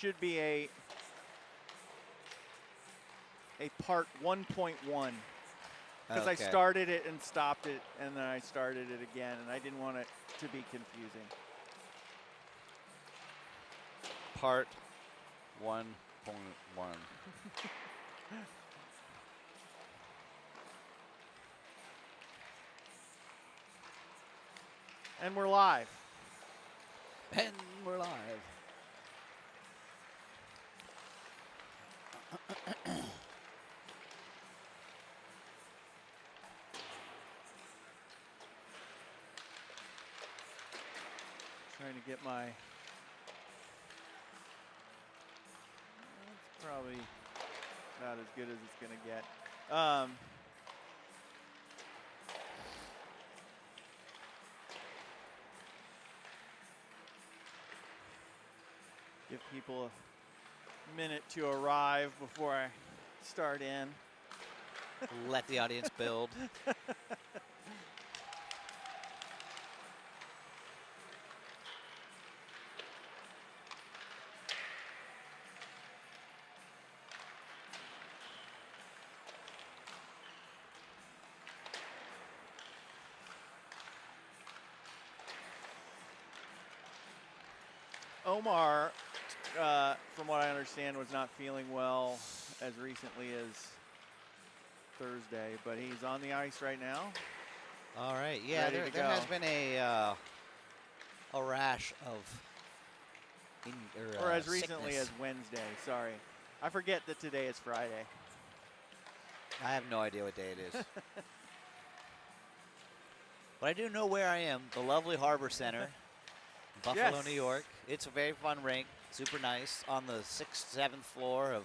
should be a part 1.1 because I started it and stopped it, and then I started it again, and I didn't want it to be confusing. Part 1.1. And we're live. And we're live. Trying to get my. It's probably not as good as it's going to get. Give people a minute to arrive before I start in. Let the audience build. Omar, from what I understand, was not feeling well as recently as Thursday, but he's on the ice right now. All right, yeah, there has been a rash of or as recently sickness. as Wednesday, sorry. I forget that today is Friday. I have no idea what day it is. But I do know where I am, the lovely Harbor Center, Buffalo, Yes. New York. It's a very fun rink, super nice, on the 6th, 7th floor of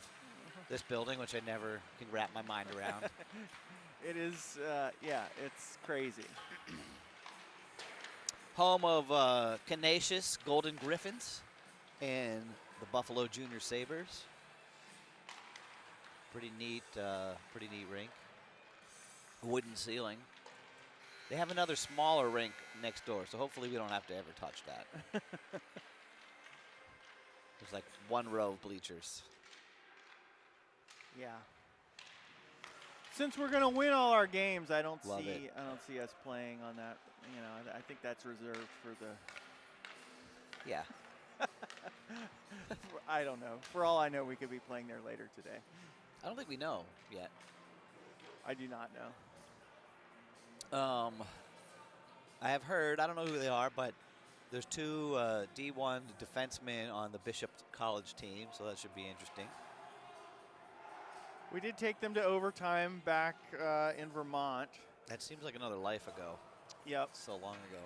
this building, which I never can wrap my mind around. It is, yeah, it's crazy. Home of Canisius Golden Griffins and the Buffalo Junior Sabres. Pretty neat rink. Wooden ceiling. They have another smaller rink next door, so hopefully we don't have to ever touch that. There's like one row of bleachers. Yeah. Since we're gonna win all our games, I don't Love see it. I don't see us playing on that. You know, I think that's reserved for the. Yeah. I don't know. For all I know, we could be playing there later today. I don't think we know yet. I do not know. I have heard, I don't know who they are, but there's two D1 defensemen on the Bishop College team, so that should be interesting. We did take them to overtime back in Vermont. That seems like another life ago. Yep. So long ago.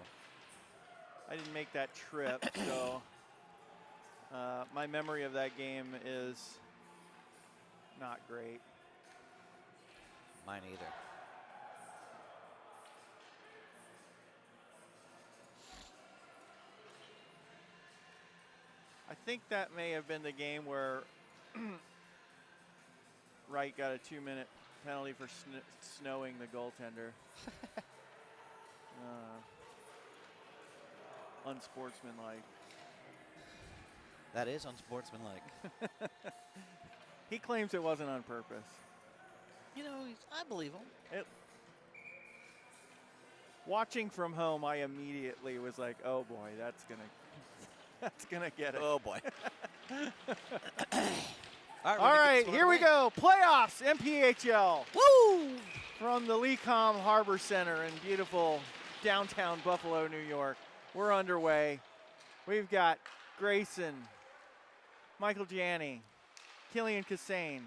I didn't make that trip, so my memory of that game is not great. Mine either. I think that may have been the game where Wright got a 2-minute penalty for snowing the goaltender. Unsportsmanlike. That is unsportsmanlike. He claims it wasn't on purpose. You know, I believe him. Watching from home, I immediately was like, "Oh boy, that's gonna get it." Oh boy. All right, here we go. Playoffs, MPHL. Woo! From the Lecom Harbor Center in beautiful downtown Buffalo, New York. We're underway. We've got Grayson, Michael Gianni, Killian Kassane,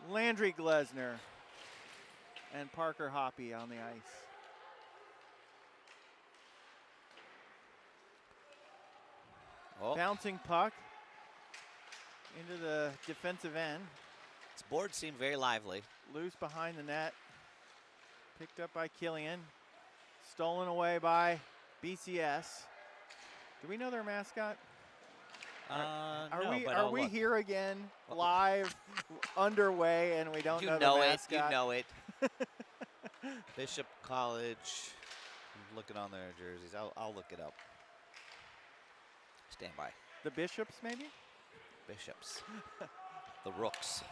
Landry Glesner, and Parker Hoppy on the ice. Oh. Bouncing puck into the defensive end. This board seemed very lively. Loose behind the net. Picked up by Killian. Stolen away by BCS. Do we know their mascot? Are we here again, live, underway, and we don't know the mascot? You know it. Bishop College. I'm looking on their jerseys. I'll look it up. Stand by. The Bishops, maybe? Bishops. The Rooks.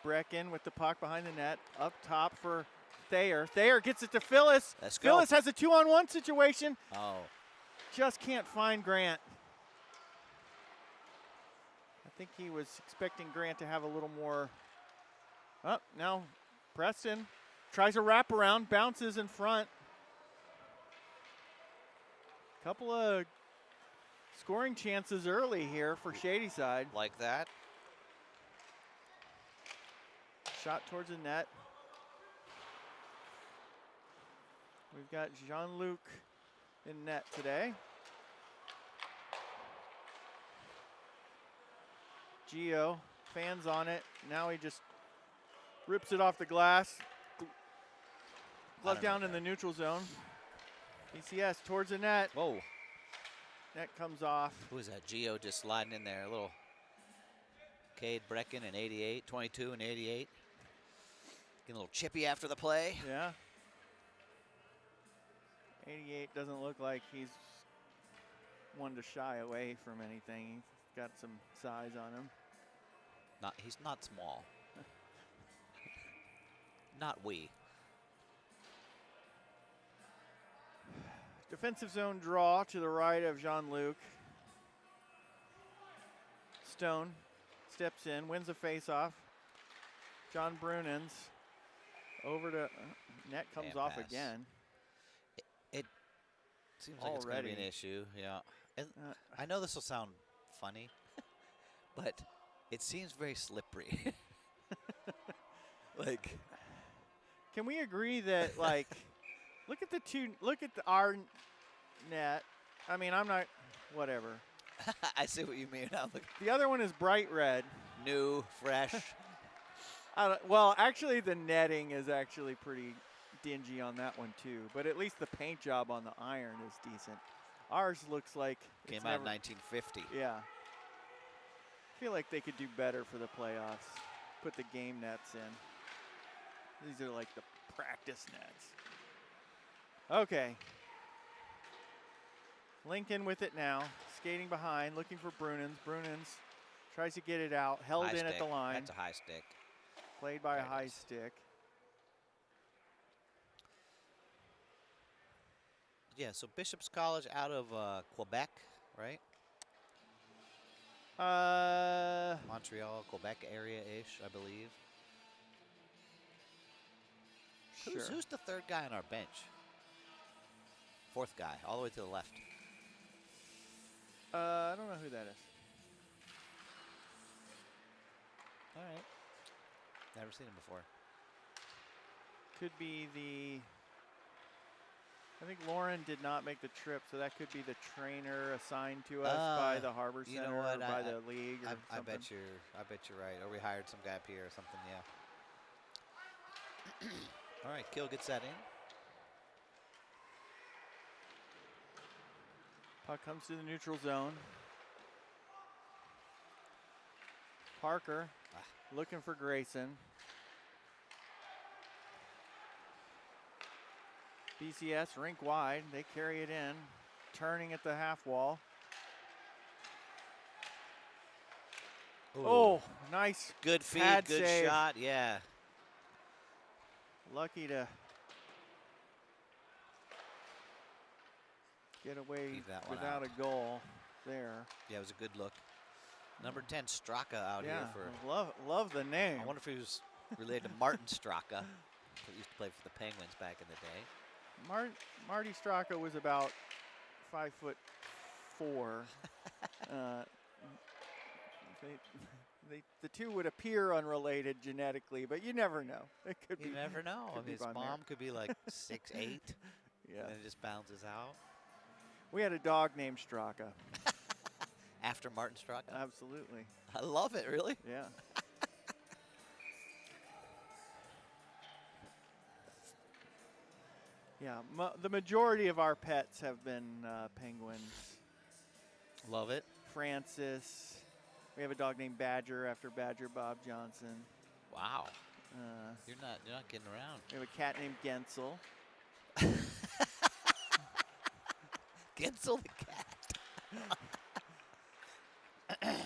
Brecken with the puck behind the net. Up top for Thayer. Thayer gets it to Phyllis. Let's go. Phyllis has a 2-on-1 situation. Oh. Just can't find Grant. I think he was expecting Grant to have a little more. Oh, now Preston tries a wraparound, bounces in front. Couple of scoring chances early here for Shadyside. Like that. Shot towards the net. We've got Jean-Luc in net today. Gio, fans on it. Now he just rips it off the glass. Glove down in the neutral zone. BCS towards the net. Whoa. Net comes off. Who is that? Gio just sliding in there. A little Cade Brecken in 88, 22 and 88. Getting a little chippy after the play. Yeah. 88 doesn't look like he's one to shy away from anything. He's got some size on him. He's not small. Not we. Defensive zone draw to the right of Jean-Luc. Stone steps in, wins the faceoff. John Brunens over to net comes off pass. again. It seems like it's going to be an issue. Yeah. And I know this will sound funny, but it seems very slippery. Like, can we agree that like look at our net. I mean, I'm not whatever. I see what you mean. The other one is bright red. New, fresh. Well, actually, the netting is actually pretty dingy on that one, too. But at least the paint job on the iron is decent. Ours looks like Came out in 1950. Yeah. I feel like they could do better for the playoffs. Put the game nets in. These are like the practice nets. Okay. Lincoln with it now. Skating behind, looking for Brunens. Brunens tries to get it out. Held in at the line. That's a high stick. Played by a high stick. Yeah, so Bishop's College out of Quebec, right? Montreal, Quebec area-ish, I believe. Sure. Who's the third guy on our bench? Fourth guy, all the way to the left. I don't know who that is. All right. Never seen him before. Could be I think Lauren did not make the trip, so that could be the trainer assigned to us by the Harbor Center, you know what? or by the league, or I something. bet you're right. Or we hired some guy up here or something. Yeah. All right, Kill gets that in. Puck comes to the neutral zone. Parker looking for Grayson. BCS rink wide. They carry it in, turning at the half wall. Ooh. Oh, nice. Good feed, pad good save. shot. Yeah. Lucky to get away Leave that one without out. a goal there. Yeah, it was a good look. Number 10, Straka out Yeah, here for. love the name. I wonder if he was related to Martin Straka, who used to play for the Penguins back in the day. Marty Straka was about 5'4". The two would appear unrelated genetically, but you never know. It could be. You never know. I could be mean, his Von mom Mare. could be like 6'8", Yeah. and it just bounces out. We had a dog named Straka. After Martin Straka? Absolutely. I love it, really. Yeah. Yeah, the majority of our pets have been penguins. Love it. Francis. We have a dog named Badger after Badger Bob Johnson. Wow. You're not getting around. We have a cat named Gensel. Cancel the cat.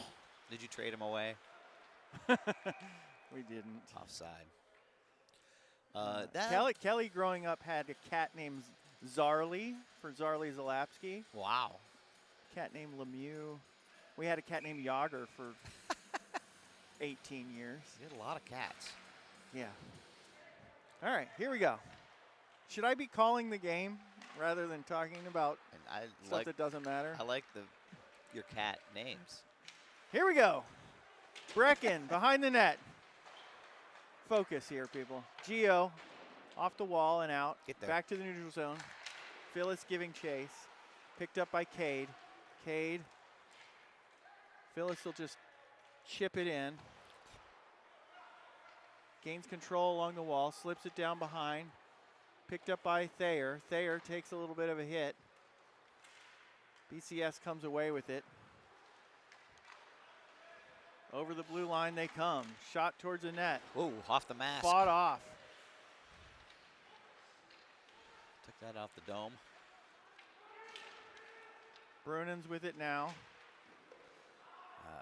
Did you trade him away? We didn't. Offside. Kelly growing up had a cat named Zarly for Zarly Zalapski. Wow. Cat named Lemieux. We had a cat named Yager for 18 years. You had a lot of cats. Yeah. All right, here we go. Should I be calling the game rather than talking about stuff that doesn't matter? I like your cat names. Here we go. Brecken behind the net. Focus here, people. Gio off the wall and out. Get there. Back to the neutral zone. Phyllis giving chase. Picked up by Cade. Cade. Phyllis will just chip it in. Gains control along the wall. Slips it down behind. Picked up by Thayer. Thayer takes a little bit of a hit. BCS comes away with it. Over the blue line they come. Shot towards the net. Ooh, off the mask. Fought off. Took that off the dome. Brunen's with it now.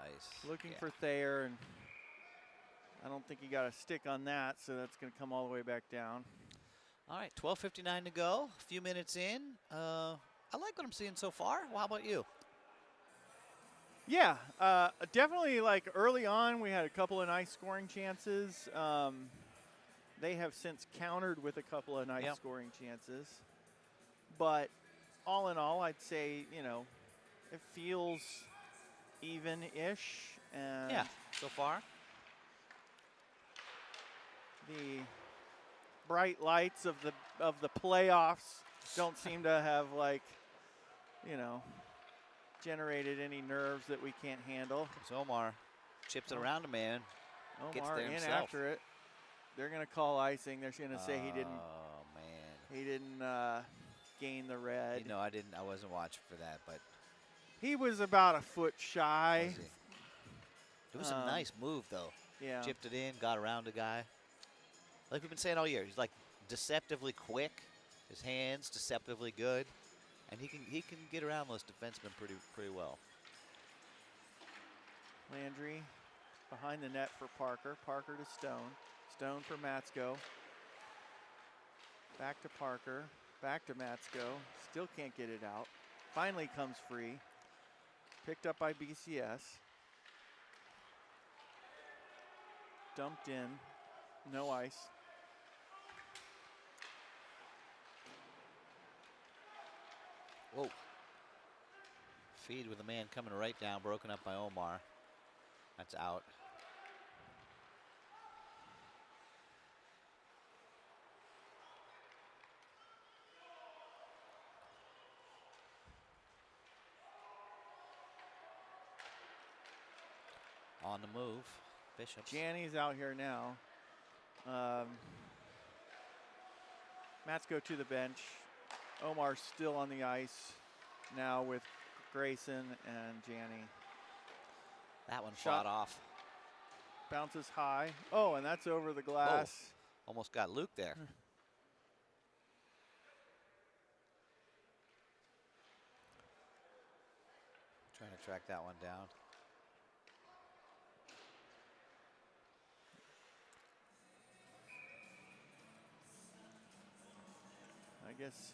Nice. Looking for Thayer, and I don't think he got a stick on that, so that's going to come all the way back down. All right, 12:59 to go. A few minutes in. I like what I'm seeing so far. Well, how about you? Yeah, definitely like early on we had a couple of nice scoring chances. They have since countered with a couple of nice scoring chances. But all in all, I'd say, you know, it feels even-ish. And yeah, so far. The bright lights of the playoffs don't seem to have, like, you know, generated any nerves that we can't handle. So Omar chips it around a man. Gets Omar there in himself. after it. They're going to call icing. They're going to say he didn't. Oh man. He didn't gain the red. You know, I wasn't watching for that, but he was about a foot shy. It was a nice move though. Yeah. Chipped it in, got around a guy. Like we've been saying all year, he's like deceptively quick. His hands deceptively good. And he can get around those defensemen pretty well. Landry behind the net for Parker. Parker to Stone. Stone for Matsko. Back to Parker. Back to Matsko. Still can't get it out. Finally comes free. Picked up by BCS. Dumped in. No ice. Whoa. Feed with a man coming right down, broken up by Omar. That's out. On the move, Bishop. Janney's out here now. Matsko to the bench. Omar's still on the ice now with Grayson and Janney. That one shot off. Bounces high. Oh, and that's over the glass. Oh, almost got Luke there. Trying to track that one down. I guess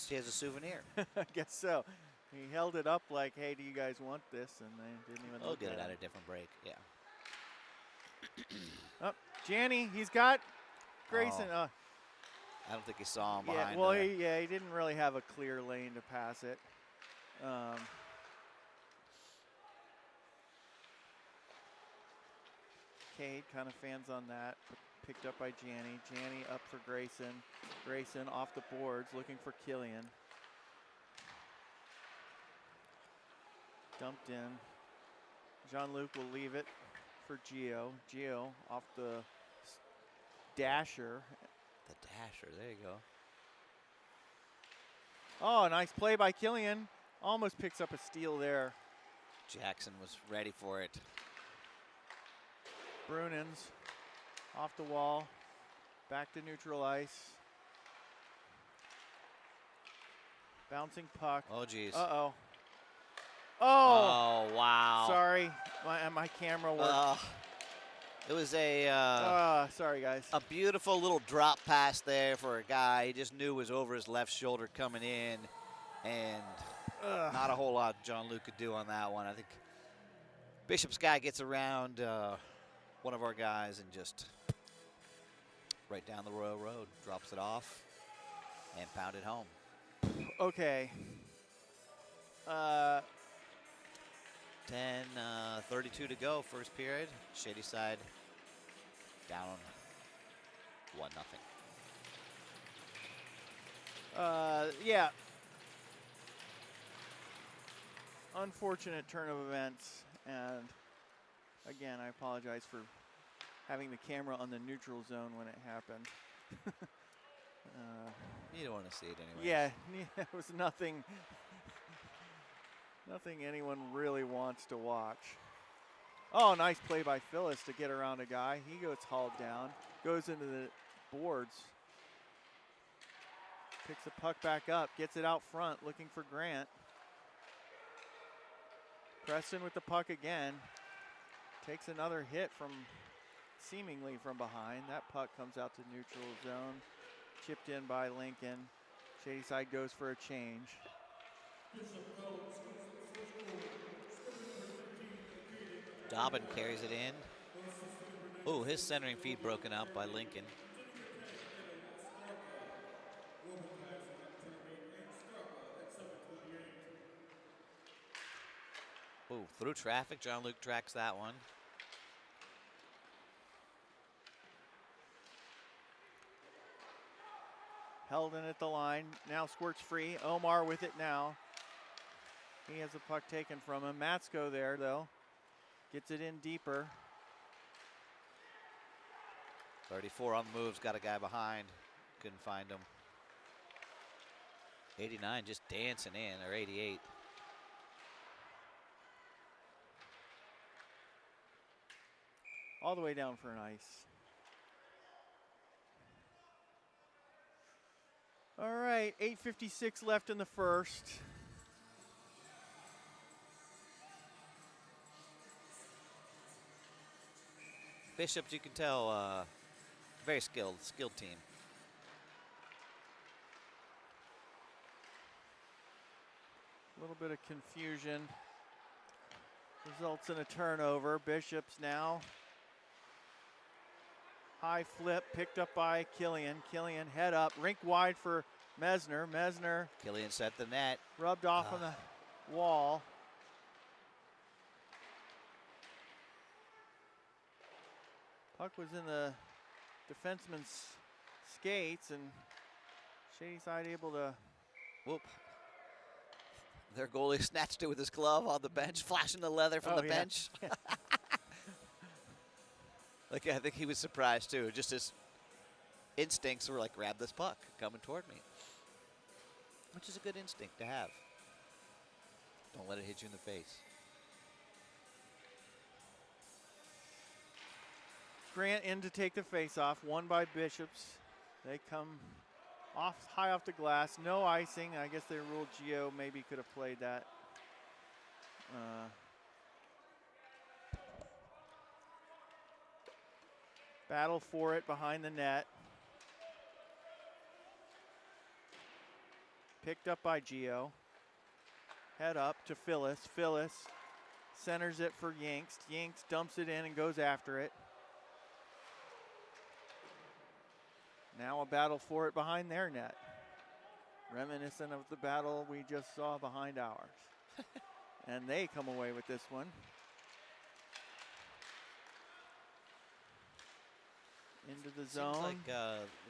he has a souvenir. I guess so. He held it up like, hey, do you guys want this? And they didn't even look at it. They'll get it at a different break, yeah. Oh, Janney, he's got Grayson. I don't think he saw him behind. Well, he didn't really have a clear lane to pass it. Cade kind of fans on that. Picked up by Janney. Janney up for Grayson. Grayson off the boards looking for Killian. Dumped in. Jean-Luc will leave it for Gio. Gio off the dasher. The dasher, there you go. Oh, nice play by Killian. Almost picks up a steal there. Jackson was ready for it. Brunens off the wall. Back to neutral ice. Bouncing puck. Oh, geez. Uh-oh. Oh! Oh, wow. Sorry, my camera worked. It was a Sorry, guys. a beautiful little drop pass there for a guy. He just knew was over his left shoulder coming in, and not a whole lot John Luke could do on that one. I think Bishop's guy gets around one of our guys and just right down the Royal Road, drops it off, and pounded home. Okay. 10:32 to go, first period. Shady Side down 1-0. Yeah. Unfortunate turn of events, and again, I apologize for having the camera on the neutral zone when it happened. You don't want to see it anyway. Yeah, it was nothing anyone really wants to watch. Oh, nice play by Phyllis to get around a guy. He gets hauled down, goes into the boards, picks the puck back up, gets it out front, looking for Grant. Preston with the puck again, takes another hit from seemingly from behind. That puck comes out to neutral zone, chipped in by Lincoln. Shady Side goes for a change. Dobbin carries it in. Oh, his centering feed broken up by Lincoln. Oh, through traffic, John Luke tracks that one. Held in at the line, now squirts free. Omar with it now. He has the puck taken from him. Matsko there though, gets it in deeper. 34 on the moves, got a guy behind. Couldn't find him. 89 just dancing in, or 88. All the way down for an ice. All right, 8:56 left in the first. Bishops, you can tell, very skilled team. A little bit of confusion. Results in a turnover. Bishops now. High flip, picked up by Killian. Killian head up, rink wide for Mesner. Mesner. Killian set the net. Rubbed off on the wall. Puck was in the defenseman's skates, and Shady Side able to. Whoop. Their goalie snatched it with his glove on the bench, flashing the leather from the bench. Like, I think he was surprised too. Just his instincts were like, grab this puck coming toward me. Which is a good instinct to have. Don't let it hit you in the face. Grant in to take the face-off, won by Bishops. They come off high off the glass, no icing. I guess they ruled Gio maybe could have played that. Battle for it behind the net. Picked up by Gio. Head up to Phyllis. Phyllis centers it for Yinks. Yinks dumps it in and goes after it. Now a battle for it behind their net. Reminiscent of the battle we just saw behind ours. And they come away with this one. Into the zone. Seems like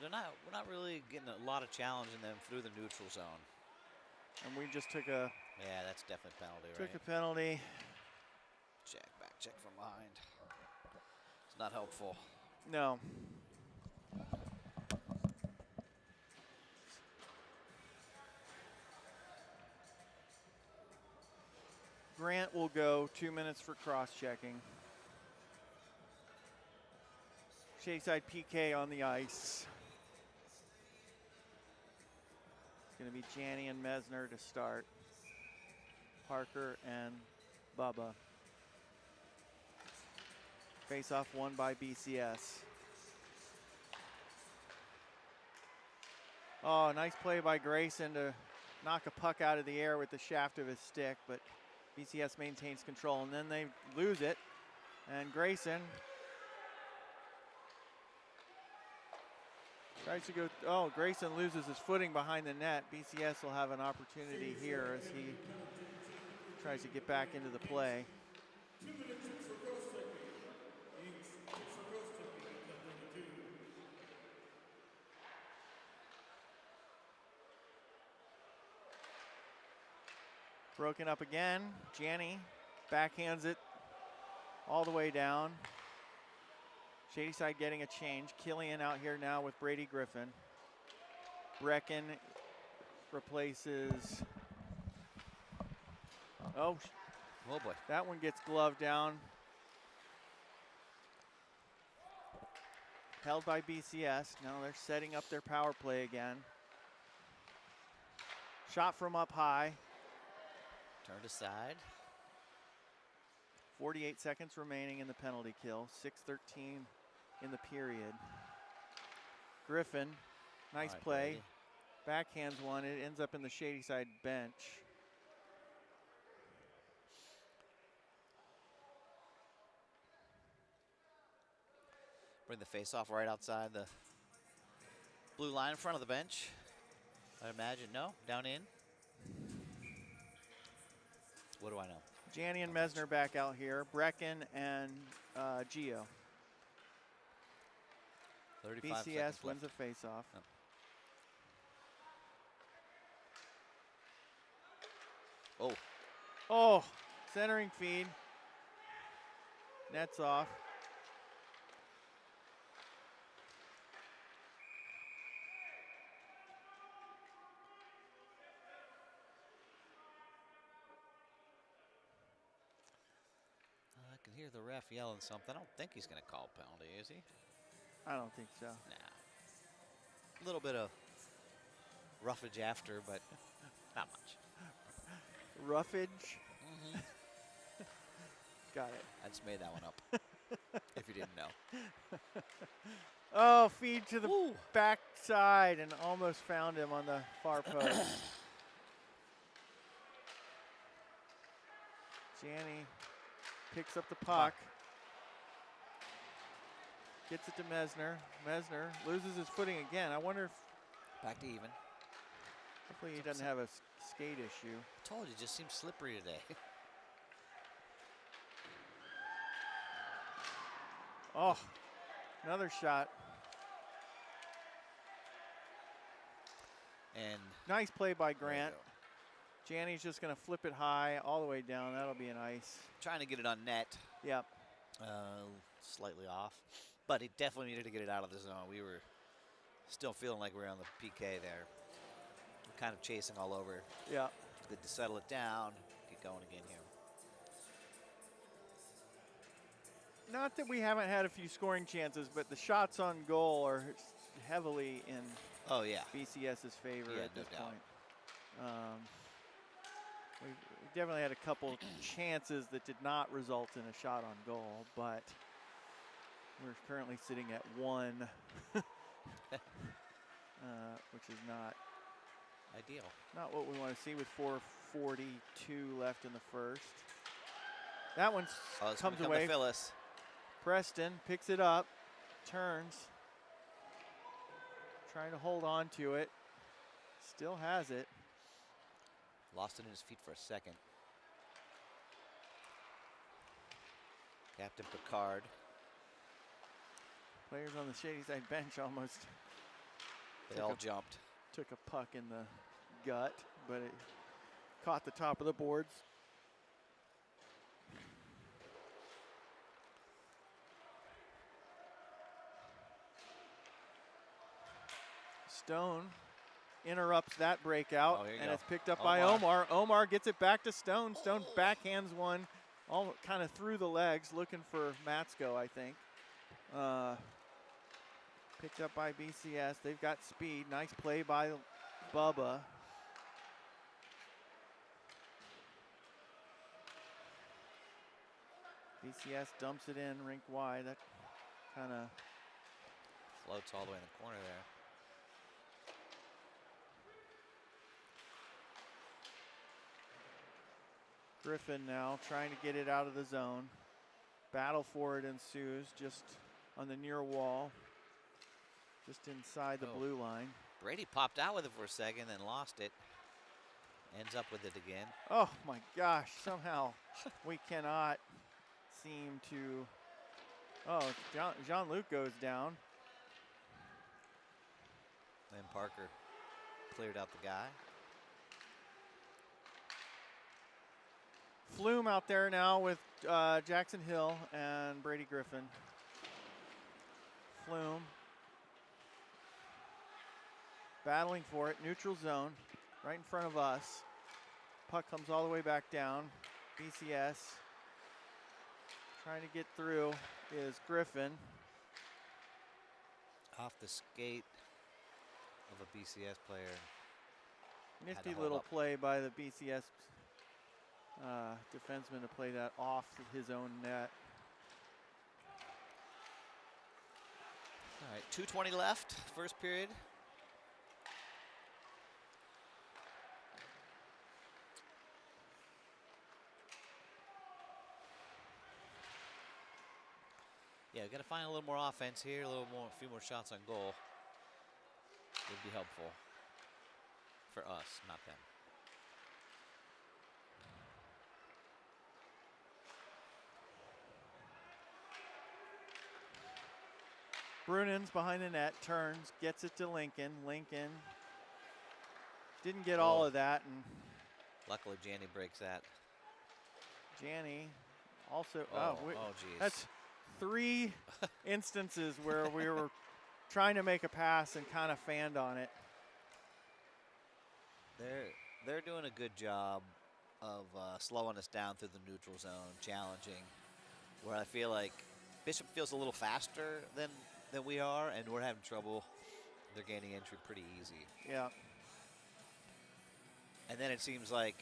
we're not really getting a lot of challenge in them through the neutral zone. And we just took a that's definitely a penalty, took right? a penalty. Check from behind. It's not helpful. No. Grant will go 2 minutes for cross-checking. Shadyside PK on the ice. going to be Janney and Mesner to start. Parker and Bubba. Face-off won by BCS. Oh, nice play by Grayson to knock a puck out of the air with the shaft of his stick, but BCS maintains control, and then they lose it. And Grayson tries to go, oh, Grayson loses his footing behind the net. BCS will have an opportunity here as he tries to get back into the play. Broken up again. Janney backhands it all the way down. Shadyside getting a change. Killian out here now with Brady Griffin. Brecken replaces. Oh boy. That one gets gloved down. Held by BCS. Now they're setting up their power play again. Shot from up high. Turned aside. 48 seconds remaining in the penalty kill. 6:13 in the period. Griffin, nice play. Brady. Backhands one. It ends up in the Shadyside bench. Bring the face-off right outside the blue line in front of the bench. I imagine. No? Down in? What do I know? Janney and Mesner back out here. Brecken and Gio. 35 BCS wins left. a face-off. Oh. Oh, centering feed. Nets off. I can hear the ref yelling something. I don't think he's going to call penalty, is he? I don't think so. Nah. A little bit of roughage after, but not much. Roughage? Mm-hmm. Got it. I just made that one up, if you didn't know. Oh, feed to the Woo. backside and almost found him on the far post. Janney picks up the puck. Gets it to Mesner. Mesner loses his footing again. I wonder if... Back to even. Hopefully he doesn't have a skate issue. I told you, it just seems slippery today. Oh, another shot. And nice play by Grant. Janney's just going to flip it high all the way down. That'll be an ice. Trying to get it on net. Yep. Slightly off. But he definitely needed to get it out of the zone. We were still feeling like we were on the PK there. Kind of chasing all over. Yeah. Good to settle it down. Get going again here. Not that we haven't had a few scoring chances, but the shots on goal are heavily in BCS's favor at this point. We definitely had a couple chances that did not result in a shot on goal, but we're currently sitting at 1, which is not ideal. Not what we want to see with 4:42 left in the first. That one comes away. Phyllis. Preston picks it up, turns, trying to hold on to it. Still has it. Lost it in his feet for a second. Captain Picard. Players on the Shadyside bench almost. They all jumped. Took a puck in the gut, but it caught the top of the boards. Stone interrupts that breakout, and it's picked up by Omar. Omar gets it back to Stone. Stone backhands one, all kind of through the legs, looking for Matsko, I think. Picked up by BCS. They've got speed. Nice play by Bubba. BCS dumps it in rink wide. That kind of floats all the way in the corner there. Griffin now trying to get it out of the zone. Battle for it ensues just on the near wall, just inside the blue line. Brady popped out with it for a second, then lost it. Ends up with it again. Oh my gosh, somehow we cannot seem to, Jean-Luc goes down. Then Parker cleared out the guy. Flume out there now with Jackson Hill and Brady Griffin. Flume battling for it, neutral zone, right in front of us. Puck comes all the way back down. BCS trying to get through is Griffin. Off the skate of a BCS player. Nifty little play by the BCS defenseman to play that off his own net. All right, 2:20 left, first period. Yeah, we got to find a little more offense here, a few more shots on goal. Would be helpful for us, not them. Brunen's behind the net, turns, gets it to Lincoln. Lincoln didn't get all of that, and luckily Janney breaks that. Janney also, geez. That's 3 instances where we were trying to make a pass and kind of fanned on it. They're doing a good job of slowing us down through the neutral zone, challenging, where I feel like Bishop feels a little faster than we are, and we're having trouble. They're gaining entry pretty easy. Yeah. And then it seems like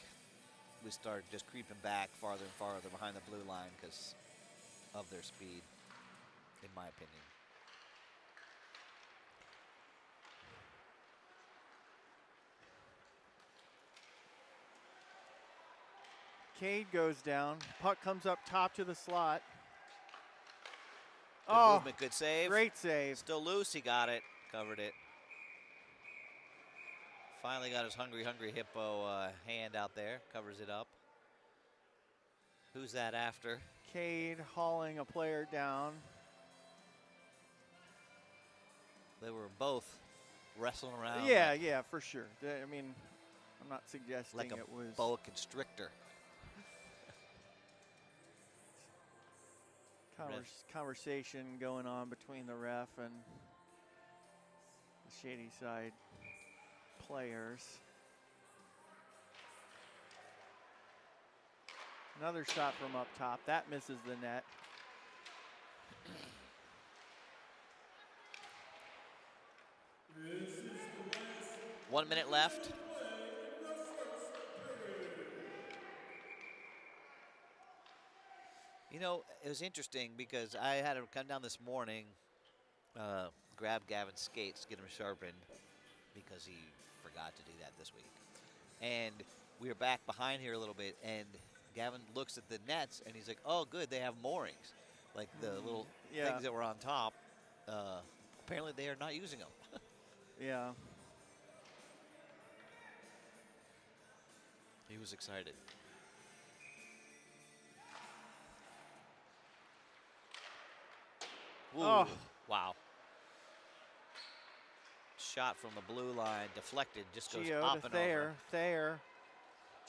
we start just creeping back farther and farther behind the blue line because of their speed, in my opinion. Cade goes down. Puck comes up top to the slot. Good movement, good save. Great save. Still loose, he got it, covered it. Finally got his hungry hippo hand out there, covers it up. Who's that after? Cade hauling a player down. They were both wrestling around. Yeah, for sure. I mean, I'm not suggesting like it was boa constrictor. Conversation going on between the ref and the Shady Side players. Another shot from up top. That misses the net. 1 minute left. You know, it was interesting because I had to come down this morning, grab Gavin's skates, get them sharpened, because he forgot to do that this week. And we were back behind here a little bit, and Gavin looks at the nets, and he's like, oh, good, they have moorings. Like the little things that were on top. Apparently they are not using them. Yeah. He was excited. Ooh, wow. Shot from the blue line, deflected, just goes up and over. Thayer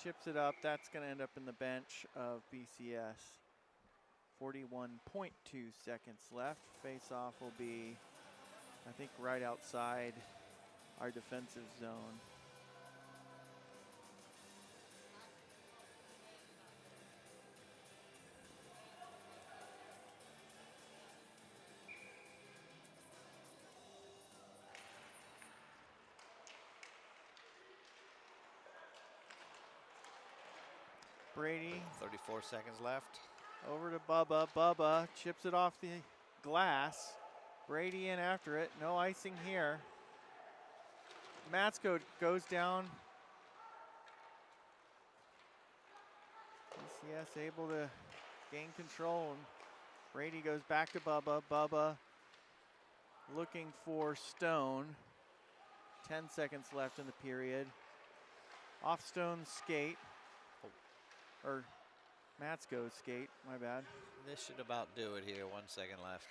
chips it up. That's going to end up in the bench of BCS. 41.2 seconds left. Face-off will be, I think, right outside our defensive zone. Brady. 34 seconds left. Over to Bubba. Bubba chips it off the glass. Brady in after it. No icing here. Matsko goes down. BCS able to gain control. And Brady goes back to Bubba. Bubba looking for Stone. 10 seconds left in the period. Off Stone's skate. Or Matsko's skate, my bad. This should about do it here. 1 second left.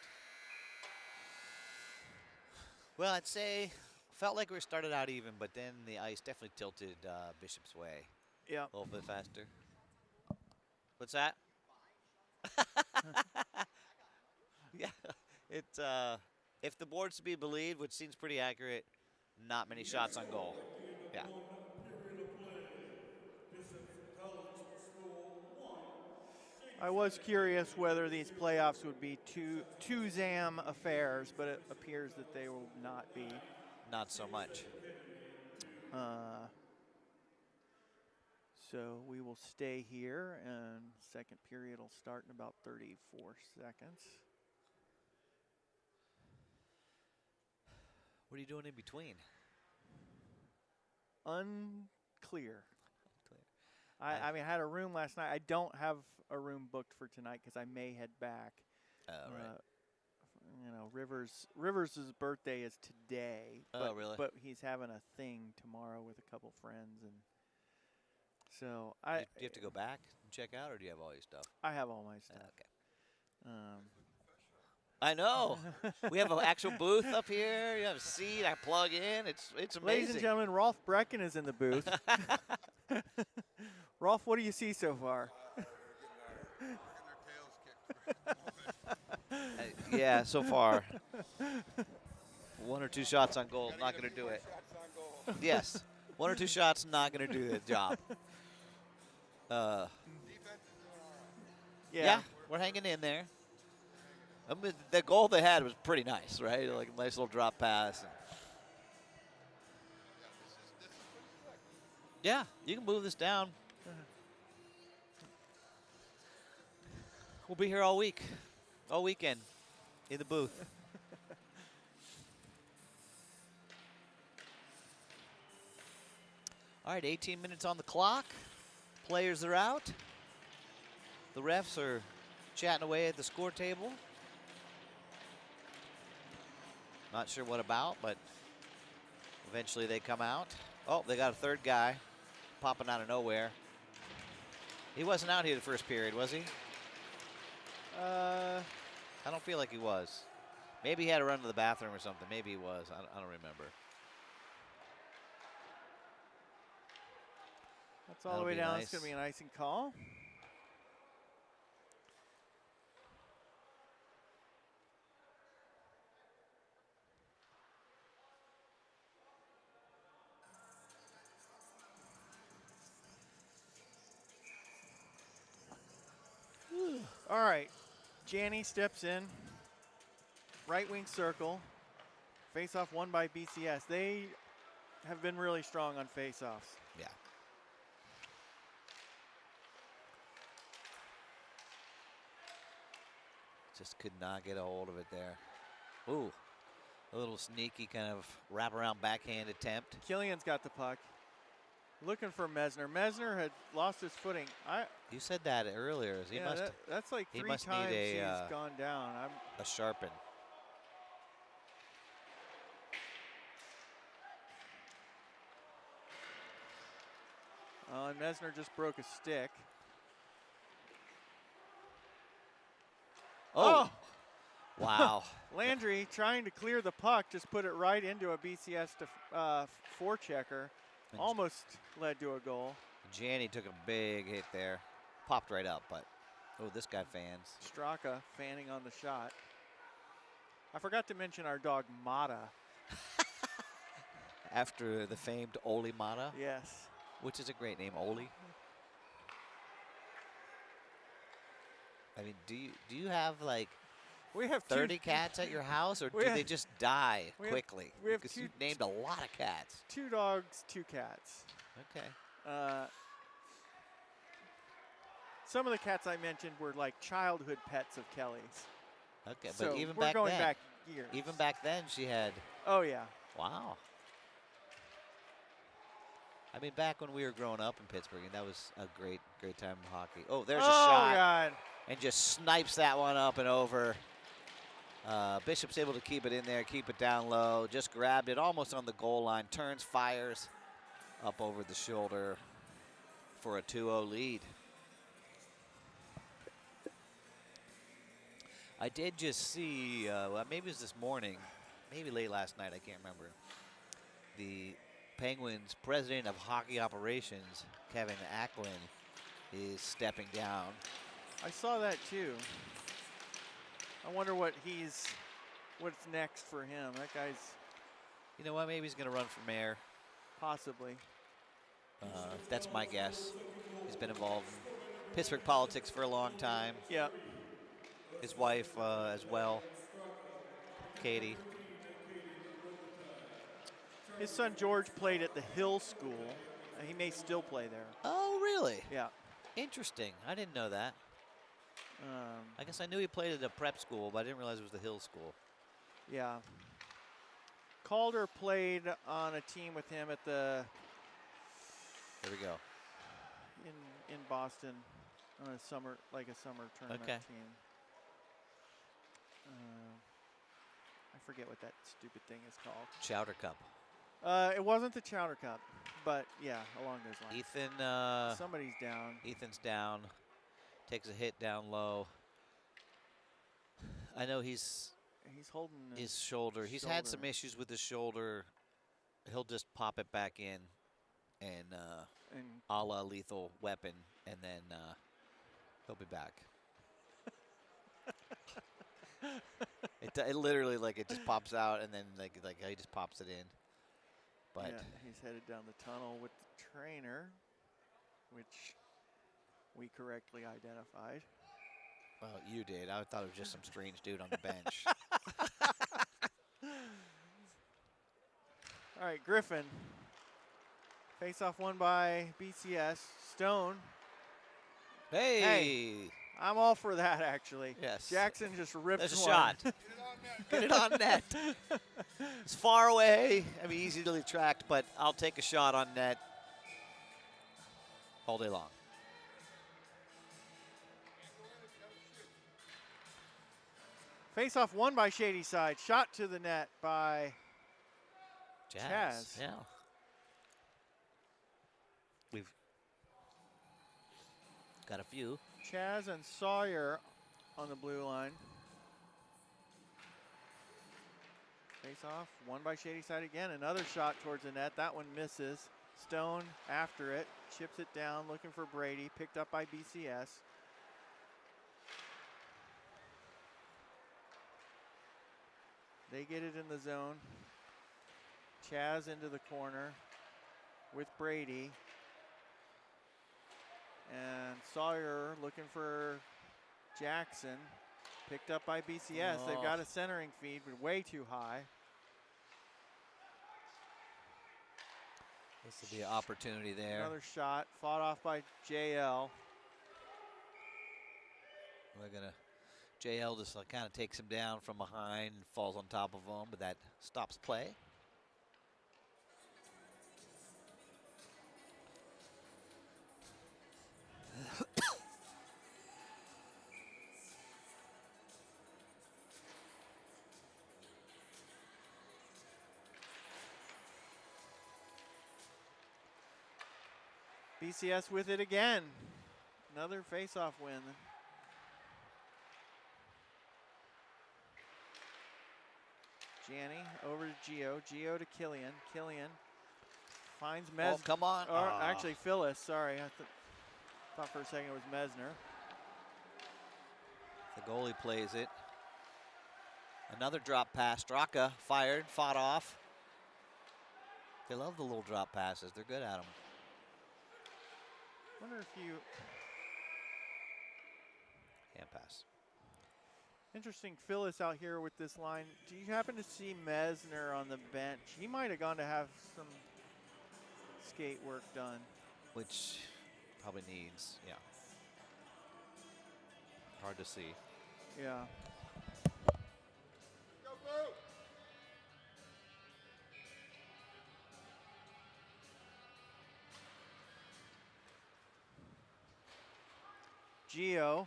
Well, I'd say felt like we started out even, but then the ice definitely tilted Bishop's way. Yeah. A little bit faster. What's that? Yeah, it's if the board's to be believed, which seems pretty accurate, not many shots on goal. Yeah. I was curious whether these playoffs would be two ZAM affairs, but it appears that they will not be. Not so much. So we will stay here, and second period will start in about 34 seconds. What are you doing in between? Unclear. I mean, I had a room last night. I don't have a room booked for tonight because I may head back. Right. You know, Rivers' birthday is today. Oh, really? But he's having a thing tomorrow with a couple friends, and so Do you have to go back and check out, or do you have all your stuff? I have all my stuff. Okay. I know. We have an actual booth up here. You have a seat. I plug in. It's amazing. Ladies and gentlemen, Rolf Brecken is in the booth. Rolf, what do you see so far? Yeah, so far. 1 or 2 shots on goal, not going to do it. Yes, 1 or 2 shots, not going to do the job. Yeah, we're hanging in there. I mean, the goal they had was pretty nice, right? Like a nice little drop pass. Yeah, you can move this down. We'll be here all week, all weekend, in the booth. All right, 18 minutes on the clock. Players are out. The refs are chatting away at the score table. Not sure what about, but eventually they come out. Oh, they got a third guy popping out of nowhere. He wasn't out here the first period, was he? I don't feel like he was. Maybe he had to run to the bathroom or something. Maybe he was. I don't remember. That's all the way down. It's going to be an icing call. All right. Janney steps in. Right wing circle. Face-off won by BCS. They have been really strong on face-offs. Yeah. Just could not get a hold of it there. Ooh, a little sneaky kind of wraparound backhand attempt. Killian's got the puck. Looking for Mesner. Mesner had lost his footing. You said that earlier. He must. That's like he 3 must times need he's gone down. A sharpen. And Mesner just broke a stick. Oh! Wow. Landry trying to clear the puck, just put it right into a BCS forechecker. Almost led to a goal. Janney took a big hit there. Popped right up, but oh, this guy fans. Straka fanning on the shot. I forgot to mention our dog Mata. After the famed Oli Mata. Yes. Which is a great name, Oli. I mean, do you have like we have 30 cats at your house, or do they just die quickly? Because you named a lot of cats. 2 dogs, 2 cats. Okay. Some of the cats I mentioned were like childhood pets of Kelly's. Okay, So but even we're back going then, back years. even back then, she had. Oh yeah. Wow. I mean, back when we were growing up in Pittsburgh, and that was a great time of hockey. Oh, there's a shot. Oh God. And just snipes that one up and over. Bishop's able to keep it in there, keep it down low. Just grabbed it almost on the goal line. Turns, fires up over the shoulder for a 2-0 lead. I did just see, well, maybe it was this morning, maybe late last night, I can't remember. The Penguins president of hockey operations, Kevin Acklin, is stepping down. I saw that too. I wonder what's next for him. That guy's. You know what? Maybe he's going to run for mayor. Possibly. That's my guess. He's been involved in Pittsburgh politics for a long time. Yeah. His wife as well, Katie. His son George played at the Hill School. He may still play there. Oh, really? Yeah. Interesting. I didn't know that. I guess I knew he played at a prep school, but I didn't realize it was the Hill School. Yeah. Calder played on a team with him at the. There we go. In Boston, on a summer tournament team. I forget what that stupid thing is called. Chowder Cup. It wasn't the Chowder Cup, but yeah, along those lines. Ethan. Somebody's down. Ethan's down. Takes a hit down low. I know he's holding his shoulder. He's had some issues with his shoulder. He'll just pop it back in, and a la Lethal Weapon, and then he'll be back. It literally, like, it just pops out, and then like he just pops it in. But yeah, he's headed down the tunnel with the trainer, which we correctly identified. Well, you did. I thought it was just some strange dude on the bench. All right, Griffin. Face-off won by BCS. Stone. Hey. I'm all for that, actually. Yes. Jackson just ripped There's a one. shot. Get it on net. It's far away. I mean, easy to retract, but I'll take a shot on net all day long. Face-off won by Shady Side. Shot to the net by Chaz. Yeah. We've got a few. Chaz and Sawyer on the blue line. Face-off won by Shady Side again. Another shot towards the net. That one misses. Stone after it. Chips it down, looking for Brady. Picked up by BCS. They get it in the zone. Chaz into the corner with Brady. And Sawyer looking for Jackson. Picked up by BCS. Oh. They've got a centering feed, but way too high. This will be an opportunity there. Another shot, fought off by JL. We're gonna. JL just kind of takes him down from behind and falls on top of him, but that stops play. BCS with it again. Another face-off win. Janney over to Gio. Gio to Killian. Killian finds Mesner. Oh, come on. Or actually, Phyllis. Sorry. I thought for a second it was Mesner. The goalie plays it. Another drop pass. Straka fired, fought off. They love the little drop passes. They're good at them. Wonder if you... Hand pass. Interesting Phyllis out here with this line. Do you happen to see Mesner on the bench? He might have gone to have some skate work done. Which probably needs, yeah. Hard to see. Yeah. Gio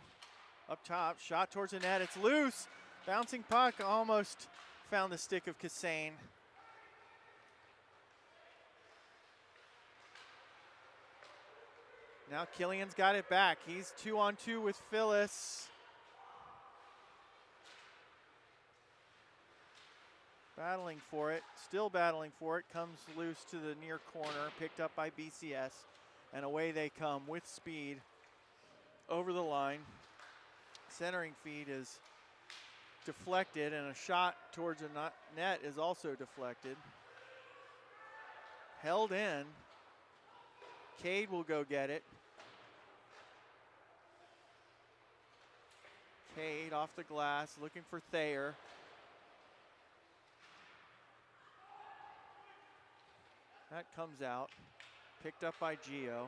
up top, shot towards the net. It's loose. Bouncing puck almost found the stick of Kassane. Now Killian's got it back. He's 2-on-2 with Phyllis. Battling for it, still battling for it. Comes loose to the near corner, picked up by BCS. And away they come with speed over the line. Centering feed is deflected, and a shot towards the net is also deflected. Held in. Cade will go get it. Cade off the glass, looking for Thayer. That comes out. Picked up by Gio.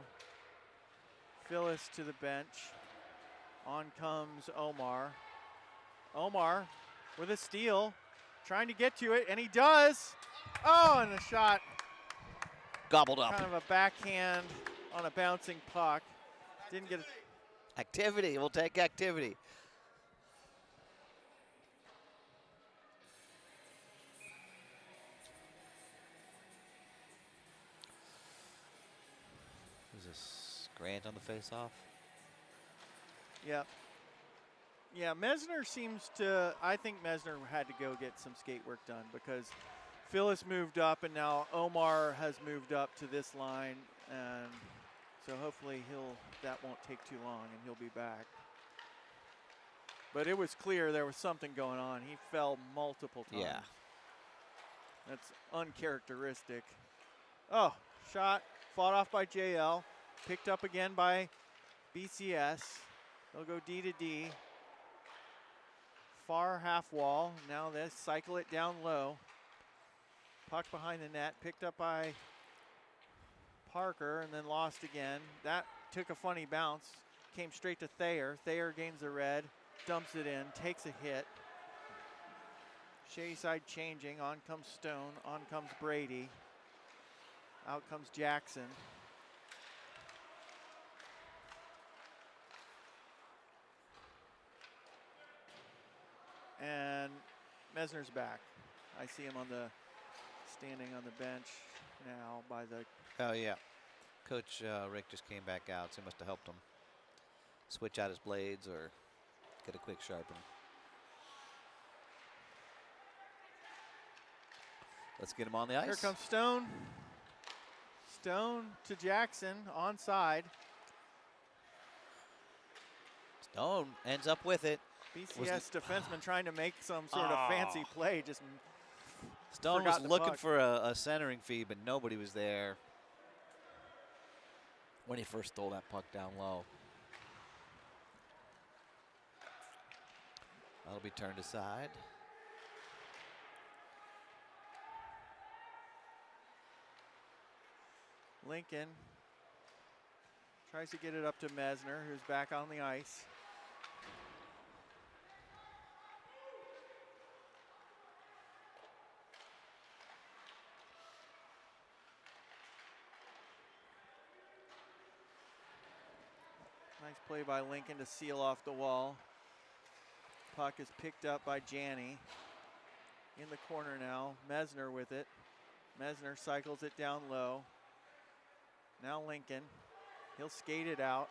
Phyllis to the bench. On comes Omar. Omar with a steal, trying to get to it, and he does. Oh, and the shot. Gobbled up. Kind of a backhand on a bouncing puck. Didn't get it. Activity, we'll take activity. Is this Grant on the face-off? Yep. Yeah, Mesner seems to, I think Mesner had to go get some skate work done because Phyllis moved up and now Omar has moved up to this line, and so hopefully that won't take too long and he'll be back. But it was clear there was something going on. He fell multiple times. Yeah. That's uncharacteristic. Oh, shot fought off by JL, picked up again by BCS. They'll go D to D. Far half wall. Now they cycle it down low. Puck behind the net, picked up by Parker and then lost again. That took a funny bounce. Came straight to Thayer. Thayer gains the red, dumps it in, takes a hit. Shea side changing. On comes Stone. On comes Brady. Out comes Jackson. And Mesner's back. I see him standing on the bench now by the. Oh yeah, Coach Rick just came back out, so he must have helped him switch out his blades or get a quick sharpen. Let's get him on the ice. Here comes Stone. Stone to Jackson, onside. Stone ends up with it. BCS defenseman trying to make some sort of fancy play. Just Stone was looking for a centering feed, but nobody was there when he first stole that puck down low. That'll be turned aside. Lincoln tries to get it up to Mesner, who's back on the ice. Nice play by Lincoln to seal off the wall. Puck is picked up by Janney. In the corner now, Mesner with it. Mesner cycles it down low. Now Lincoln, he'll skate it out.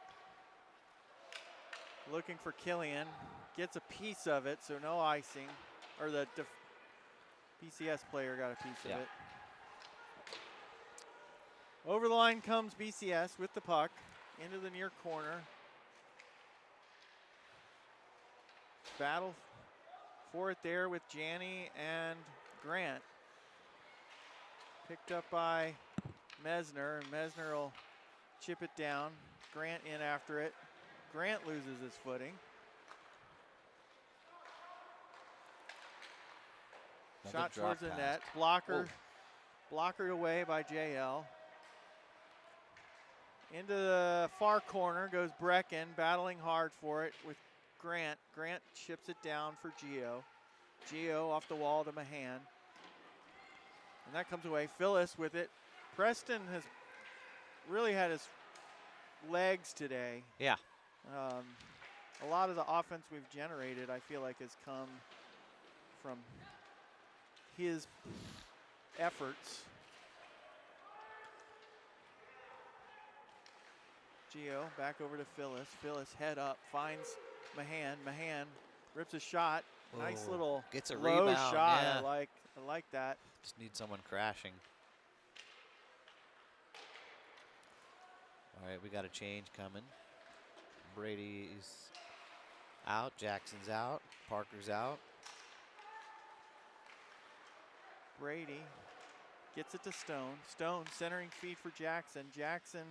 Looking for Killian, gets a piece of it, so no icing. Or the BCS player got a piece of it. Over the line comes BCS with the puck into the near corner. Battle for it there with Janney and Grant. Picked up by Mesner, and Mesner will chip it down. Grant in after it. Grant loses his footing. Shot towards the net. Blockered away by JL. Into the far corner goes Brecken, battling hard for it with Grant. Grant chips it down for Gio. Gio off the wall to Mahan. And that comes away. Phyllis with it. Preston has really had his legs today. Yeah. A lot of the offense we've generated, I feel like, has come from his efforts. Gio back over to Phyllis. Phyllis head up, finds Mahan. Mahan rips a shot. Nice little gets a low rebound. shot. Yeah. I like that. Just need someone crashing. All right, we got a change coming. Brady's out. Jackson's out. Parker's out. Brady gets it to Stone. Stone centering feed for Jackson. Jackson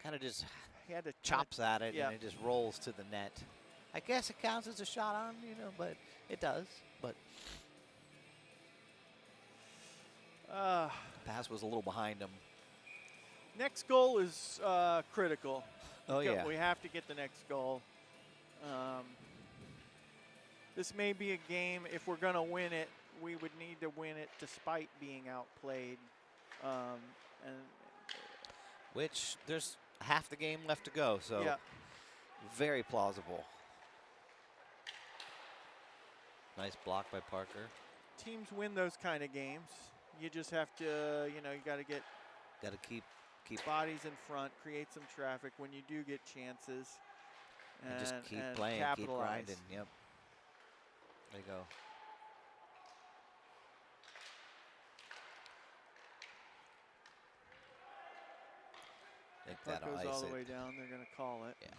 Kind of just he had to chops at it, yeah. and it just rolls to the net. I guess it counts as a shot on, but it does. But the pass was a little behind him. Next goal is critical. Oh, yeah. We have to get the next goal. This may be a game, if we're going to win it, we would need to win it despite being outplayed. Which there's half the game left to go, so yeah. very plausible. Nice block by Parker. Teams win those kind of games. You just have to, you got to get keep bodies in front, create some traffic when you do get chances. And just keep playing, keep grinding. Yep. There you go. I think Puck that'll goes ice all the it. way down. They're going to call it. Yeah.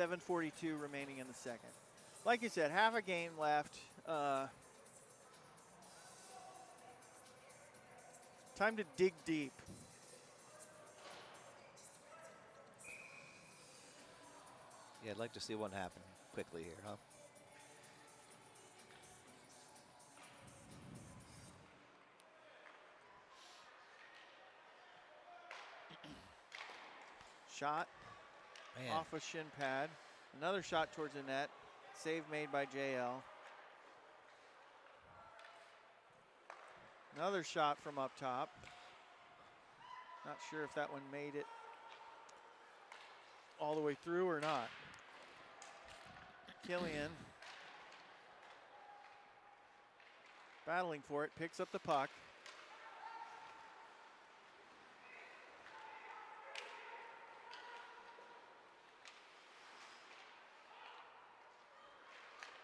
7:42 remaining in the second. Like you said, half a game left. Time to dig deep. Yeah, I'd like to see one happen quickly here, huh? Shot Man. off a shin pad. Another shot towards the net. Save made by JL. Another shot from up top. Not sure if that one made it all the way through or not. Killian battling for it, picks up the puck.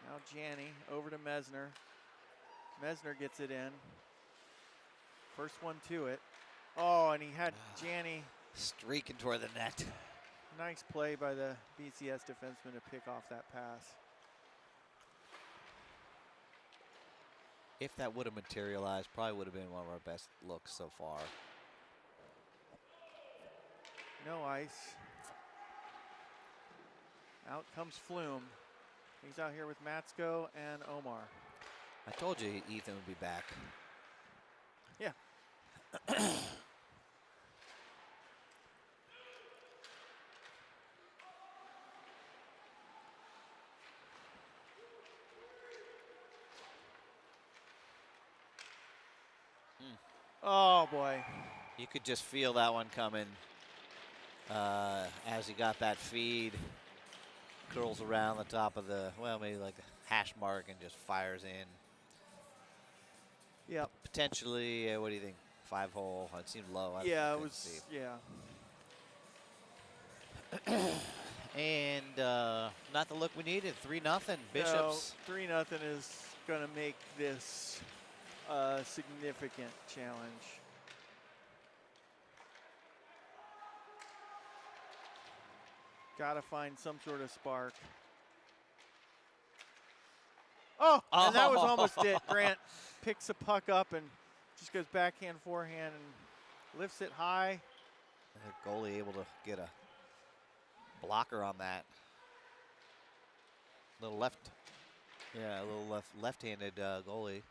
Now Janney over to Mesner. Mesner gets it in. First one to it. Oh, and he had Janney streaking toward the net. Nice play by the BCS defenseman to pick off that pass. If that would have materialized, probably would have been one of our best looks so far. No ice. Out comes Flume. He's out here with Matsko and Omar. I told you Ethan would be back. Yeah. Oh, boy. You could just feel that one coming as he got that feed. Curls around the top of the, well, maybe like the hash mark and just fires in. Yep. Potentially, what do you think? 5-hole. It seemed low. Yeah, it was, yeah. And not the look we needed. 3-0. Bishops. No, 3-0 is going to make this a significant challenge. Got to find some sort of spark. Oh, and that was almost it. Grant picks a puck up and just goes backhand, forehand, and lifts it high. The goalie able to get a blocker on that. Little left, yeah, a little left-handed goalie.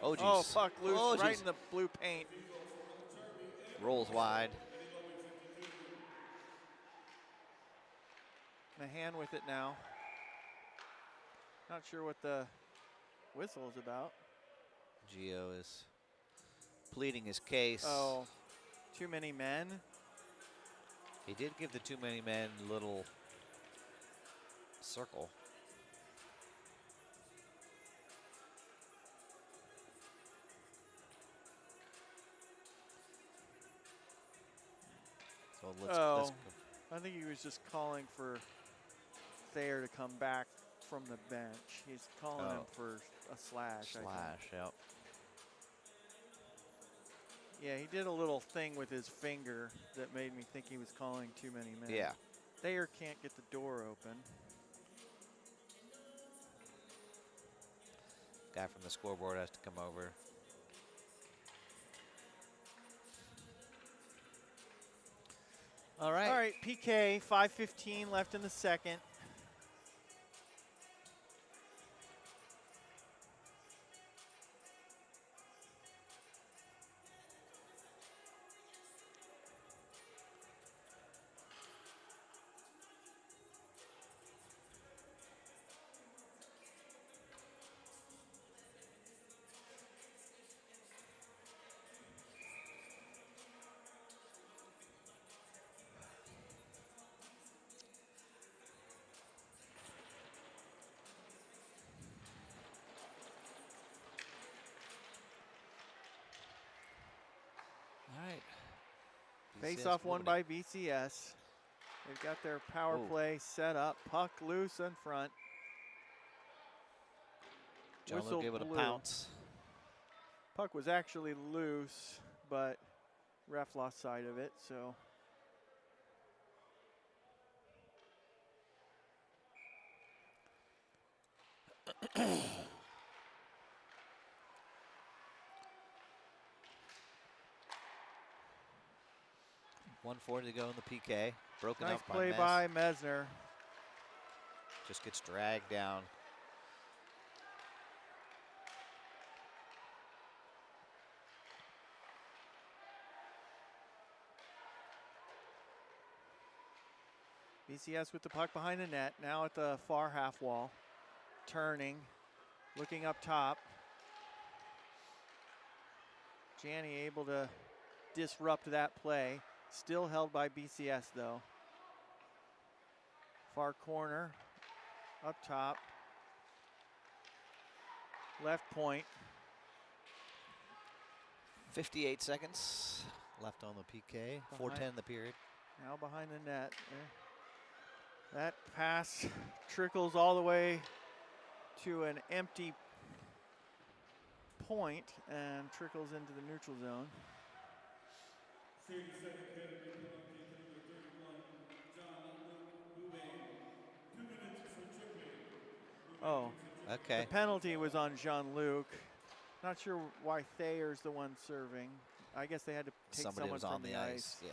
Oh, geez. Oh, puck loose Oh, right geez. in the blue paint. Rolls wide. The hand with it now. Not sure what the whistle is about. Gio is pleading his case. Oh, too many men. He did give the too many men little circle. So let's I think he was just calling for Thayer to come back from the bench. He's calling him for a slash, I think. Yep. Yeah, he did a little thing with his finger that made me think he was calling too many men. Yeah. Thayer can't get the door open. Guy from the scoreboard has to come over. All right. All right, PK, 5:15 left in the second. All right. Face-off won by BCS. They've got their power play set up. Puck loose in front. John Whistle gave it a blew. pounce. Puck was actually loose, but ref lost sight of it, so. .140 to go in the PK. Broken Nice up play by Mesner. Just gets dragged down. BCS with the puck behind the net, now at the far half wall. Turning, looking up top. Janney able to disrupt that play. Still held by BCS though. Far corner, up top. Left point. 58 seconds left on the PK. 4:10 in the period. Now behind the net. That pass trickles all the way to an empty point and trickles into the neutral zone. Oh, okay. The penalty was on Jean-Luc. Not sure why Thayer's the one serving. I guess they had to take Somebody someone was on from the ice. Yeah.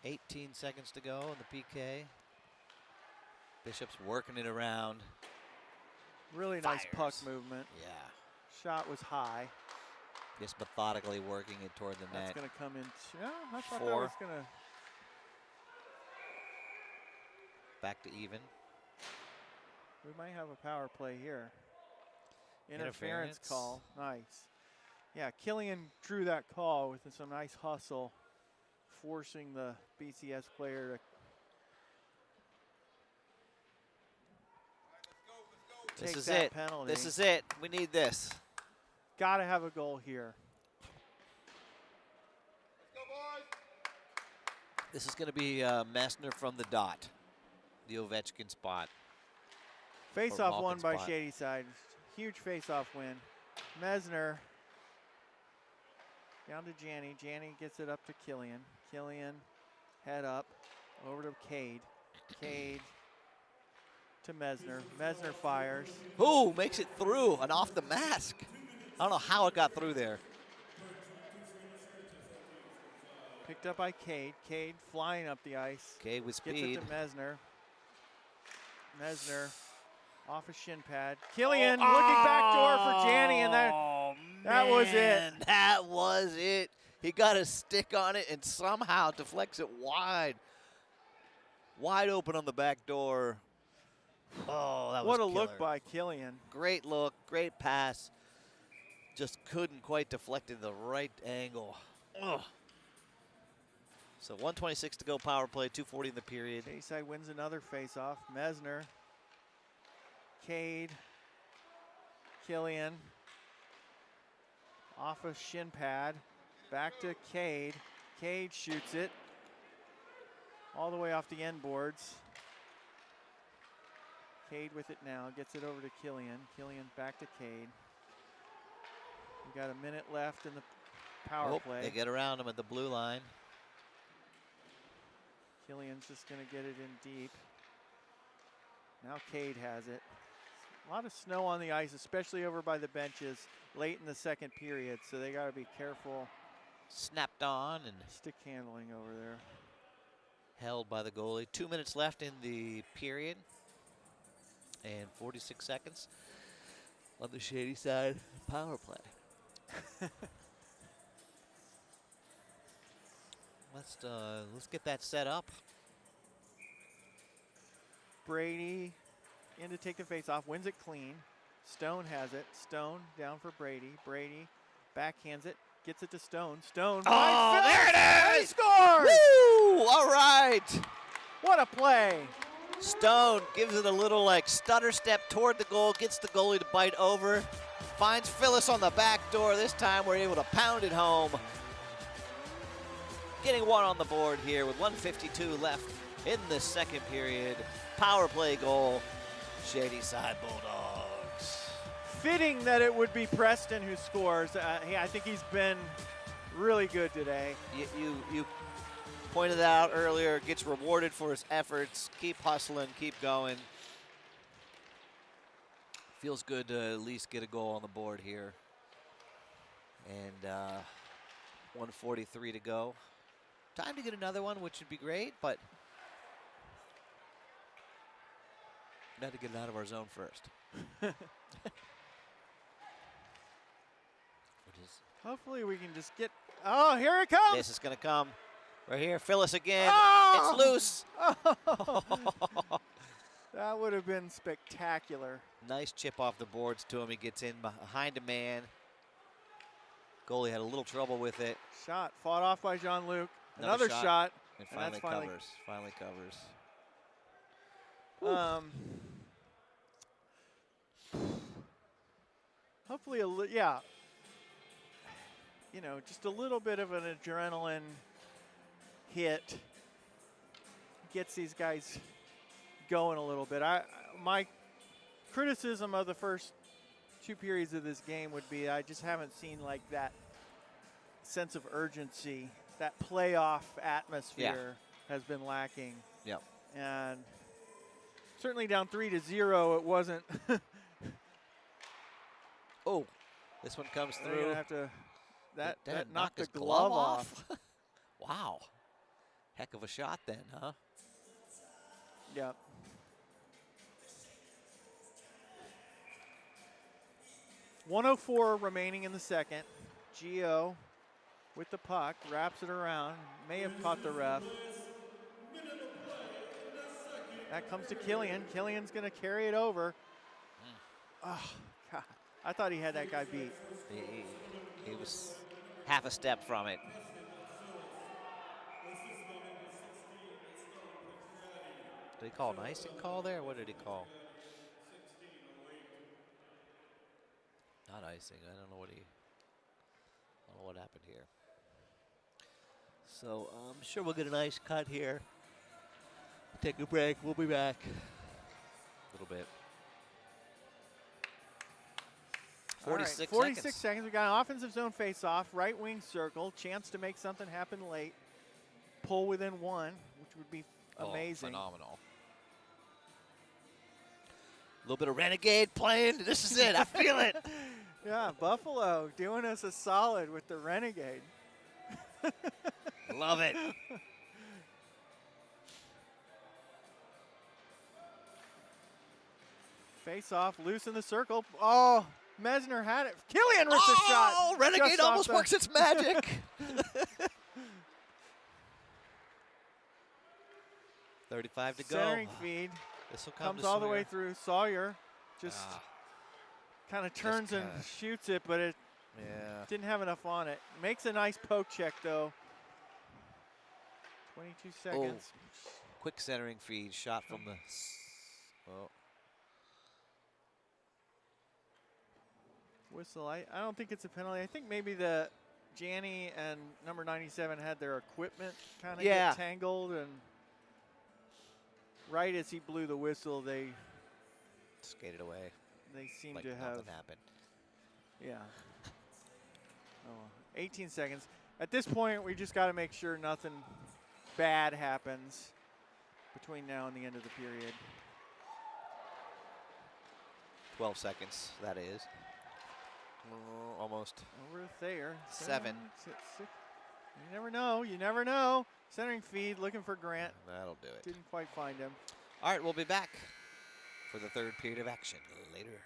.18 seconds to go in the PK. Bishop's working it around. Really nice puck movement. Yeah. Shot was high. Just methodically working it toward the net. That's going to come in. Yeah, I thought that 4. was going to. Back to even. We might have a power play here. Interference call. Nice. Yeah, Killian drew that call with some nice hustle, forcing the BCS player to take that penalty. This is it. We need this. Got to have a goal here. This is going to be Messner from the dot, the Ovechkin spot. Face-off won by Shadyside. Huge face-off win. Mesner down to Janney. Janney gets it up to Killian. Killian head up over to Cade. Cade to Mesner. Mesner fires. Ooh, makes it through and off the mask. I don't know how it got through there. Picked up by Cade. Cade flying up the ice. Cade with speed. Gets it to Mesner. Mesner off a shin pad. Killian looking backdoor for Janney, and that was it. That was it. He got a stick on it and somehow deflects it wide. Wide open on the back door. Oh, that was What a killer. look by Killian. Great look, great pass. Just couldn't quite deflect in the right angle. Ugh. So 1:26 to go, power play, 2:40 in the period. Shadyside wins another face-off. Mesner, Cade, Killian, off a shin pad, back to Cade. Cade shoots it all the way off the end boards. Cade with it now, gets it over to Killian. Killian back to Cade. We got a minute left in the power play. They get around him at the blue line. Killian's just going to get it in deep. Now Cade has it. A lot of snow on the ice, especially over by the benches late in the second period, so they got to be careful. Snapped on and stick handling over there. Held by the goalie. 2 minutes left in the period and 46 seconds on the Shadyside power play. Let's get that set up. Brady in to take the face off, wins it clean. Stone has it. Stone down for Brady. Brady backhands it, gets it to Stone. Stone. Oh, there it is! He scores! Woo! All right. What a play. Stone gives it a little like stutter step toward the goal, gets the goalie to bite over, finds Phyllis on the back door. This time we're able to pound it home. Getting one on the board here with 1:52 left in the second period. Power play goal, Shadyside Bulldogs. Fitting that it would be Preston who scores. I think he's been really good today. You pointed out earlier, gets rewarded for his efforts. Keep hustling, keep going. Feels good to at least get a goal on the board here. And 1:43 to go. Time to get another one, which would be great, but we got to get it out of our zone first. Hopefully we can just get, oh, here it comes. This is going to come right here. Phyllis again. Oh! It's loose. Oh. That would have been spectacular. Nice chip off the boards to him. He gets in behind a man. Goalie had a little trouble with it. Shot fought off by Jean-Luc. Another shot. And finally covers. Finally covers. Hopefully, yeah. You know, just a little bit of an adrenaline hit gets these guys going a little bit. My criticism of the first two periods of this game would be I just haven't seen like that sense of urgency. That playoff atmosphere has been lacking. Yep. And certainly down 3-0, it wasn't. Oh, this one comes They're through. gonna have to, that knocked knocked the his glove off. Wow. Heck of a shot then, huh? Yep. .104 remaining in the second. Gio with the puck, wraps it around, may have caught the ref. That comes to Killian. Killian's gonna carry it over. Oh, God. I thought he had that guy beat. He was half a step from it. Did he call an icing call there? What did he call? Not icing. I don't know what happened here. So I'm sure we'll get a nice cut here. Take a break. We'll be back. A little bit. 46 46 seconds. We got an offensive zone face-off, right wing circle, chance to make something happen late. Pull within one, which would be amazing. Phenomenal. A little bit of Renegade playing. This is it. I feel it. Yeah, Buffalo doing us a solid with the Renegade. Love it. Face off, loose in the circle. Oh, Mesner had it. Killian risks a shot. Oh, Renegade Just almost off the- works its magic. 35 to go. Centering feed. This will come Comes to all the way Sawyer. through. Sawyer just kind of turns and kinda- shoots it, but it Yeah. didn't have enough on it. Makes a nice poke check, though. 22 seconds. Quick centering feed shot from the. Oh, Whistle. I don't think it's a penalty. I think maybe the Janney and number 97 had their equipment kind of Yeah. get tangled, and right as he blew the whistle, they skated away. seem Like to have. nothing happened. Yeah. Oh, 18 seconds. At this point, we just got to make sure nothing bad happens between now and the end of the period. 12 seconds, that is. Oh, almost. Over there. 7. 6. You never know. You never know. Centering feed, looking for Grant. That'll do it. Didn't quite find him. All right, we'll be back for the third period of action later.